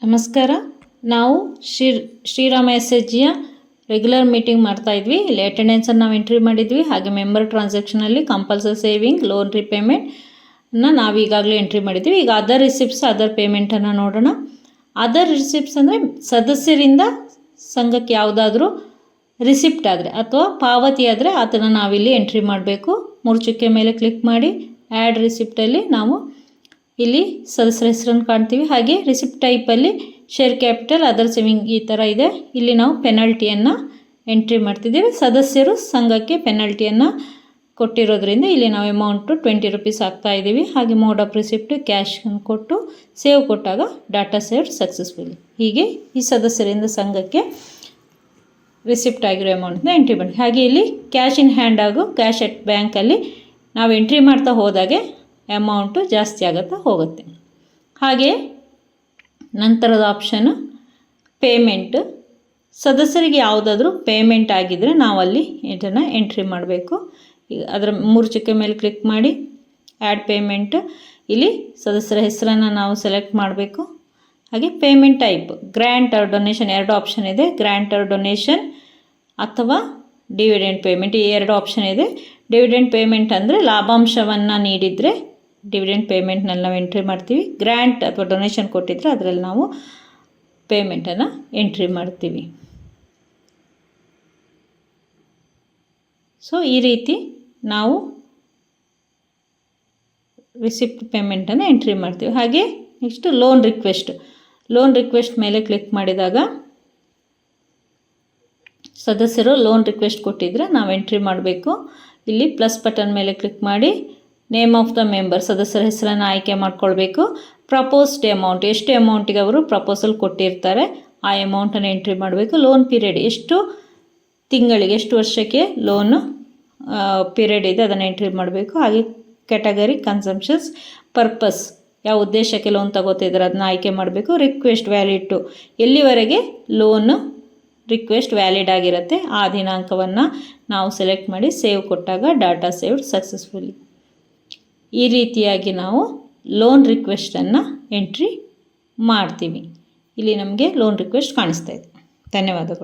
ನಮಸ್ಕಾರ. ನಾವು Srirama S H ಜಿಯ ರೆಗ್ಯುಲರ್ ಮೀಟಿಂಗ್ ಮಾಡ್ತಾ ಇದ್ವಿ. ಇಲ್ಲಿ ಅಟೆಂಡೆನ್ಸನ್ನು ನಾವು ಎಂಟ್ರಿ ಮಾಡಿದ್ವಿ. ಹಾಗೆ ಮೆಂಬರ್ ಟ್ರಾನ್ಸಾಕ್ಷನಲ್ಲಿ ಕಂಪಲ್ಸರಿ ಸೇವಿಂಗ್, ಲೋನ್ ರಿಪೇಮೆಂಟ್ನ ನಾವು ಈಗಾಗಲೇ ಎಂಟ್ರಿ ಮಾಡಿದ್ವಿ. ಈಗ ಅದರ್ ರಿಸಿಪ್ಟ್ಸ್, ಅದರ್ ಪೇಮೆಂಟನ್ನು ನೋಡೋಣ. ಅದರ್ ರಿಸಿಪ್ಟ್ಸ್ ಅಂದರೆ ಸದಸ್ಯರಿಂದ ಸಂಘಕ್ಕೆ ಯಾವುದಾದ್ರೂ ರಿಸಿಪ್ಟ್ ಆದರೆ ಅಥವಾ ಪಾವತಿ ಆದರೆ ಅದನ್ನು ನಾವಿಲ್ಲಿ ಎಂಟ್ರಿ ಮಾಡಬೇಕು. ಮೂರು ಚುಕ್ಕೆ ಮೇಲೆ ಕ್ಲಿಕ್ ಮಾಡಿ ಆ್ಯಡ್ ರಿಸಿಪ್ಟಲ್ಲಿ ನಾವು ಇಲ್ಲಿ ಸದಸ್ಯರ ಹೆಸರನ್ನು ಕಾಣ್ತೀವಿ. ಹಾಗೆ ರಿಸಿಪ್ಟ್ ಟೈಪಲ್ಲಿ ಶೇರ್ ಕ್ಯಾಪಿಟಲ್, ಅದರ್ ಸೇವಿಂಗ್ ಈ ಥರ ಇದೆ. ಇಲ್ಲಿ ನಾವು ಪೆನಲ್ಟಿಯನ್ನು ಎಂಟ್ರಿ ಮಾಡ್ತಿದ್ದೀವಿ. ಸದಸ್ಯರು ಸಂಘಕ್ಕೆ ಪೆನಲ್ಟಿಯನ್ನು ಕೊಟ್ಟಿರೋದ್ರಿಂದ ಇಲ್ಲಿ ನಾವು ಅಮೌಂಟು 20 ರೂಪೀಸ್ ಹಾಕ್ತಾ ಇದ್ದೀವಿ. ಹಾಗೆ ಮೋಡ್ ಆಫ್ ರಿಸಿಪ್ಟ್ ಕ್ಯಾಶನ್ನು ಕೊಟ್ಟು ಸೇವ್ ಕೊಟ್ಟಾಗ ಡಾಟಾ ಸೇವ್ ಸಕ್ಸಸ್ಫುಲಿ. ಹೀಗೆ ಈ ಸದಸ್ಯರಿಂದ ಸಂಘಕ್ಕೆ ರಿಸಿಪ್ಟ್ ಆಗಿರೋ ಅಮೌಂಟ್ನ ಎಂಟ್ರಿ ಮಾಡಿ. ಹಾಗೆ ಇಲ್ಲಿ ಕ್ಯಾಶ್ ಇನ್ ಹ್ಯಾಂಡ್ ಹಾಗೂ ಕ್ಯಾಶ್ ಎಟ್ ಬ್ಯಾಂಕಲ್ಲಿ ನಾವು ಎಂಟ್ರಿ ಮಾಡ್ತಾ ಹೋದಾಗೆ ಅಮೌಂಟು ಜಾಸ್ತಿ ಆಗುತ್ತಾ ಹೋಗುತ್ತೆ. ಹಾಗೆ ನಂತರದ ಆಪ್ಷನು ಪೇಮೆಂಟ್. ಸದಸ್ಯರಿಗೆ ಯಾವುದಾದ್ರೂ ಪೇಮೆಂಟ್ ಆಗಿದ್ದರೆ ನಾವಲ್ಲಿ ಇದನ್ನು ಎಂಟ್ರಿ ಮಾಡಬೇಕು. ಈಗ ಅದರ ಮೂರು ಚುಕ್ಕೆ ಮೇಲೆ ಕ್ಲಿಕ್ ಮಾಡಿ ಆ್ಯಡ್ ಪೇಮೆಂಟ್. ಇಲ್ಲಿ ಸದಸ್ಯರ ಹೆಸರನ್ನು ನಾವು ಸೆಲೆಕ್ಟ್ ಮಾಡಬೇಕು. ಹಾಗೆ payment type grant or donation ಎರಡು ಆಪ್ಷನ್ ಇದೆ. ಗ್ರ್ಯಾಂಟ್ ಆರ್ ಡೊನೇಷನ್ ಅಥವಾ ಡಿವಿಡೆಂಡ್ ಪೇಮೆಂಟ್ ಈ ಎರಡು ಆಪ್ಷನ್ ಇದೆ. ಡಿವಿಡೆಂಡ್ ಪೇಮೆಂಟ್ ಅಂದರೆ ಲಾಭಾಂಶವನ್ನು ನೀಡಿದರೆ ಡಿವಿಡೆಂಡ್ ಪೇಮೆಂಟ್ನಲ್ಲಿ ನಾವು ಎಂಟ್ರಿ ಮಾಡ್ತೀವಿ. ಗ್ರ್ಯಾಂಟ್ ಅಥವಾ ಡೊನೇಷನ್ ಕೊಟ್ಟಿದ್ದರೆ ಅದರಲ್ಲಿ ನಾವು ಪೇಮೆಂಟನ್ನು ಎಂಟ್ರಿ ಮಾಡ್ತೀವಿ. ಸೊ ಈ ರೀತಿ ನಾವು ರಿಸಿಪ್ಟ್ ಪೇಮೆಂಟನ್ನು ಎಂಟ್ರಿ ಮಾಡ್ತೀವಿ. ಹಾಗೆ ನೆಕ್ಸ್ಟ್ ಲೋನ್ ರಿಕ್ವೆಸ್ಟ್ ಮೇಲೆ ಕ್ಲಿಕ್ ಮಾಡಿದಾಗ ಸದಸ್ಯರು ಲೋನ್ ರಿಕ್ವೆಸ್ಟ್ ಕೊಟ್ಟಿದ್ದರೆ ನಾವು ಎಂಟ್ರಿ ಮಾಡಬೇಕು. ಇಲ್ಲಿ ಪ್ಲಸ್ ಬಟನ್ ಮೇಲೆ ಕ್ಲಿಕ್ ಮಾಡಿ ನೇಮ್ ಆಫ್ ದ ಮೆಂಬರ್ ಸದಸ್ಯರ ಹೆಸರನ್ನು ಆಯ್ಕೆ ಮಾಡ್ಕೊಳ್ಬೇಕು. ಪ್ರಪೋಸ್ಡ್ ಅಮೌಂಟ್ ಎಷ್ಟು ಅಮೌಂಟಿಗೆ ಅವರು ಪ್ರಪೋಸಲ್ ಕೊಟ್ಟಿರ್ತಾರೆ ಆ ಅಮೌಂಟನ್ನು ಎಂಟ್ರಿ ಮಾಡಬೇಕು. ಲೋನ್ ಪೀರಿಯಡ್ ಎಷ್ಟು ತಿಂಗಳಿಗೆ ಎಷ್ಟು ವರ್ಷಕ್ಕೆ ಲೋನು ಪೀರಿಯಡ್ ಇದೆ ಅದನ್ನು ಎಂಟ್ರಿ ಮಾಡಬೇಕು. ಹಾಗೆ ಕ್ಯಾಟಗರಿ ಕನ್ಸಂಪ್ಷನ್ಸ್ ಪರ್ಪಸ್ ಯಾವ ಉದ್ದೇಶಕ್ಕೆ ಲೋನ್ ತಗೋತಿದ್ದಾರೆ ಅದನ್ನ ಆಯ್ಕೆ ಮಾಡಬೇಕು. ರಿಕ್ವೆಸ್ಟ್ ವ್ಯಾಲಿಡ್ ಟು ಎಲ್ಲಿವರೆಗೆ ಲೋನು ರಿಕ್ವೆಸ್ಟ್ ವ್ಯಾಲಿಡ್ ಆಗಿರುತ್ತೆ ಆ ದಿನಾಂಕವನ್ನು ನಾವು ಸೆಲೆಕ್ಟ್ ಮಾಡಿ ಸೇವ್ ಕೊಟ್ಟಾಗ ಡಾಟಾ ಸೇವ್ಡ್ ಸಕ್ಸಸ್ಫುಲಿ. ಈ ರೀತಿಯಾಗಿ ನಾವು ಲೋನ್ ರಿಕ್ವೆಸ್ಟನ್ನು ಎಂಟ್ರಿ ಮಾಡ್ತೀವಿ. ಇಲ್ಲಿ ನಮಗೆ ಲೋನ್ ರಿಕ್ವೆಸ್ಟ್ ಕಾಣಿಸ್ತಾ ಇದೆ. ಧನ್ಯವಾದಗಳು.